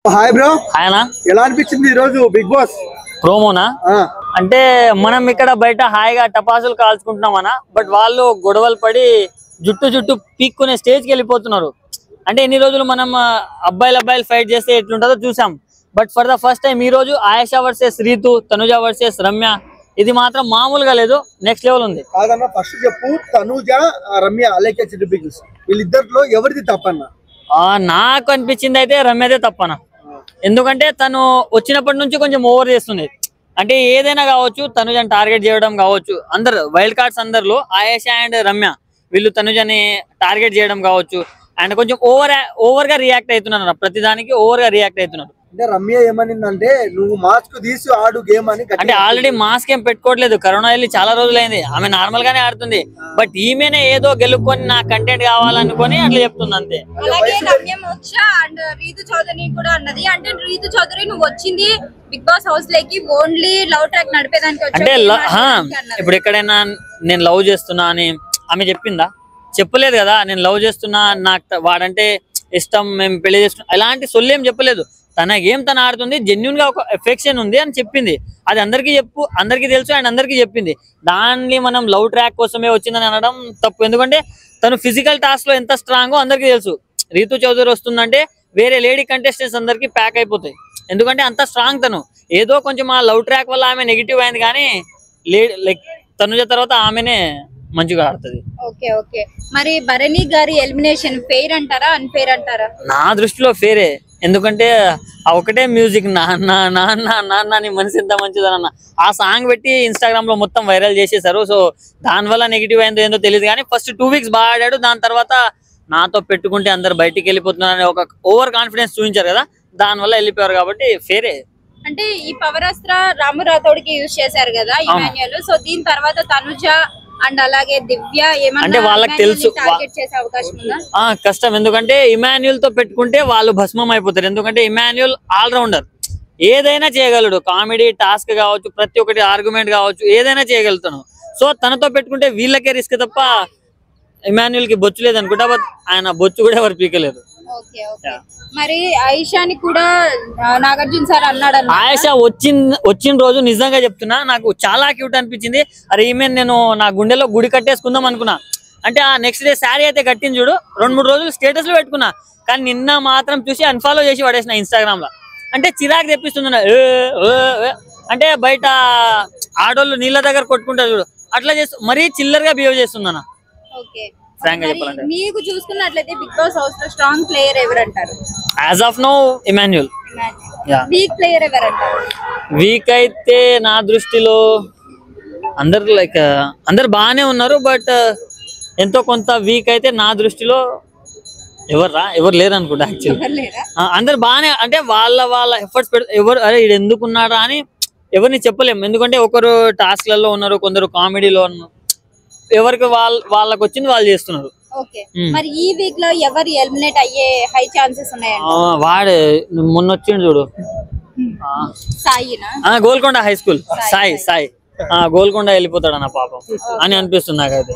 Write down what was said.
Hi bro. ఆయన ఎలా అనిపించింది ఈ రోజు బిగ్ బాస్ ప్రోమోనా? అంటే మనం ఇక్కడ బయట హాయిగా టపాసులు కాల్చుకుంటున్నామన్నా, బట్ వాళ్ళు గొడవలు పడి జుట్టు పీక్కునే స్టేజ్ కి వెళ్ళిపోతున్నారు. అంటే ఎన్ని రోజులు మనం అబ్బాయిలు ఫైట్ చేస్తే ఎట్లుంటుందో చూసాం. But for the first time ఈ రోజు ఆయేషా వర్సెస్ రీతు, తనుజ వర్సెస్ రమ్య, ఇది మాత్రం మామూలుగా లేదు, నెక్స్ట్ లెవెల్ ఉంది. కాదన్నా, ఫస్ట్ చెప్పు, తనుజ రమ్య అలాగే వీళ్ళిద్దరిలో ఎవరిది తప్పన్నా? నాకు అనిపించింది అయితే రమ్యదే తప్పనా. ఎందుకంటే తను వచ్చినప్పటి నుంచి కొంచెం ఓవర్ చేస్తుంది. అంటే ఏదైనా కావచ్చు, తనుజని టార్గెట్ చేయడం కావచ్చు, అందరు వైల్డ్ కార్డ్స్ అందరిలో ఆయేషా అండ్ రమ్య వీళ్ళు తనుజని టార్గెట్ చేయడం కావచ్చు, అండ్ కొంచెం ఓవర్ గా రియాక్ట్ అవుతున్నారు, ప్రతిదానికి ఓవర్ గా రియాక్ట్ అవుతున్నారు. అంటే రమ్య ఏమనిందంటే, నువ్వు మాస్క్ తీసి ఆడు గేమ్ అని. అంటే ఆల్రెడీ మాస్క్ ఏం పెట్టుకోవట్లేదు, కరోనా వెళ్ళి చాలా రోజులైంది, ఆమె నార్మల్ గానే ఆడుతుంది. బట్ ఈమెనే ఏదో గెలుక్కొని నా కంటెంట్ కావాలనుకొని అట్లా చెప్తుంది అంతే. అలాగే రమ్య మోక్ష అండ్ రీతు చౌదరి కూడా అన్నది, అంటే రీతు చౌదరి నువ్వు వచ్చింది బిగ్ బాస్ హౌస్ లోకి ఓన్లీ లవ్ ట్రాక్ నడిపేదానికి అంటే ఇప్పుడు ఎక్కడైనా నేను లవ్ చేస్తున్నా అని ఆమె చెప్పిందా? చెప్పలేదు కదా. నేను లవ్ చేస్తున్నా, నాకు వాడంటే ఇష్టం, మేము పెళ్లి చేస్తున్నా, ఇలాంటి సొల్లేం చెప్పలేదు. తన గేమ్ తను ఆడుతుంది, జెన్యున్ గా ఒక ఎఫెక్షన్ ఉంది అని చెప్పింది. అది అందరికీ తెలుసు అండ్ అందరికీ చెప్పింది. దాన్ని మనం లవ్ ట్రాక్ కోసమే వచ్చిందని అనడం తప్పు. ఎందుకంటే తను ఫిజికల్ టాస్క్ లో ఎంత స్ట్రాంగో అందరికీ తెలుసు. రీతు చౌదరి వస్తుందంటే వేరే లేడీ కంటెస్టెంట్స్ అందరికి ప్యాక్ అయిపోతాయి, ఎందుకంటే అంత స్ట్రాంగ్ తను. ఏదో కొంచెం ఆ లవ్ ట్రాక్ వల్ల ఆమె నెగిటివ్ అయింది, కానీ లైక్ తనుజ తర్వాత ఆమెనే మంచిగా ఆడుతుంది. ఓకే ఓకే, మరి భరణి గారి ఎలిమినేషన్ ఫెయిర్ అంటారా అన్ఫెయిర్ అంటారా? నా దృష్టిలో ఫేరే. ఎందుకంటే ఆ ఒకటే మ్యూజిక్ నాన్న నాన్న నాన్న నీ మనసు ఎంత మంచిదన్న ఆ సాంగ్ పెట్టి ఇన్స్టాగ్రామ్ లో మొత్తం వైరల్ చేసేసారు. సో దానివల్ల నెగిటివ్ అయిందో ఏందో తెలియదు, కానీ ఫస్ట్ 2 వీక్స్ బాగా ఆడాడు. దాని తర్వాత నాతో పెట్టుకుంటే అందరు బయటికి వెళ్ళిపోతున్నారని ఒక ఓవర్ కాన్ఫిడెన్స్ చూపించారు కదా, దానివల్ల వెళ్ళిపోయారు. కాబట్టి ఫేరే. అంటే ఈ పవరాస్త్ర రాము రాథోడ్కి యూజ్ చేశారు కదా ఇమాన్యుయల్, సో దీని తర్వాత తనుజ అండ్ అలాగే దివ్య అంటే వాళ్ళకి తెలుసు చేసే అవకాశం ఉందా? కష్టం, ఎందుకంటే ఇమాన్యుయల్ తో పెట్టుకుంటే వాళ్ళు భస్మం అయిపోతారు. ఎందుకంటే ఇమాన్యుయల్ ఆల్రౌండర్, ఏదైనా చేయగలడు. కామెడీ టాస్క్ కావచ్చు, ప్రతి ఒక్కటి ఆర్గ్యుమెంట్ కావచ్చు, ఏదైనా చేయగలుగుతాను. సో తనతో పెట్టుకుంటే వీళ్ళకే రిస్క్ తప్ప ఇమాన్యుయల్ కి బొచ్చు లేదు అనుకుంటా. బట్ ఆయన బొచ్చు కూడా ఎవరు పీకలేదు. మరి ఆయిషాని కూడా నాగార్జున సార్ అన్నాడు. ఆయిషా వచ్చిన రోజు నిజంగా చెప్తున్నా, నాకు చాలా క్యూట్ అనిపించింది. అరే ఈమె నేను నా గుండెలో గుడి కట్టేసుకుందాం అనుకున్నా. అంటే ఆ నెక్స్ట్ డే శారీ అయితే కట్టింది చూడు, 2-3 రోజులు స్టేటస్ లో పెట్టుకున్నా, కానీ నిన్న మాత్రం చూసి అన్ఫాలో చేసి పడేసిన ఇన్స్టాగ్రామ్ లో. అంటే చిరాకు తెప్పిస్తుంది. అంటే బయట ఆడోళ్ళు నీళ్ళ దగ్గర కొట్టుకుంటారు చూడు, అట్లా చేస్తూ మరీ చిల్లర్ గా బిహేవ్ చేస్తుందన్న. మీకు చూసుకున్నట్లయితే బిగ్ బాస్ హౌస్ లో స్ట్రాంగ్ ప్లేయర్ ఎవరంటారు? As of now Emmanuel. Weak player ఎవరంటారు? వీక్ అయితే నా దృష్టిలో అందరు బాగానే ఉన్నారు, బట్ ఎంతో కొంత వీక్ అయితే నా దృష్టిలో ఎవరు లేరు అనుకుంటా. యాక్చువల్లీ అందరు బాగానే, అంటే వాళ్ళ ఎఫర్ట్స్ ఎవరు అరే ఇది ఎందుకున్నారా అని ఎవరిని చెప్పలేము. ఎందుకంటే ఒకరు టాస్క్లలో ఉన్నారు, కొందరు కామెడీలో ఉన్నారు, ఎవరికి వాళ్ళకి వచ్చింది వాళ్ళు చేస్తున్నారు. మరి ఈ వీక్ లో ఎవరు ఎలిమినేట్ అయ్యే హై ఛాన్సెస్ ఉన్నాయండి? వాడు మొన్న వచ్చిండు చూడు, సాయినా, గోల్కొండ హై స్కూల్ సాయి గోల్కొండ వెళ్ళిపోతాడు అన్న పాపం అని అనిపిస్తుంది నాకైతే.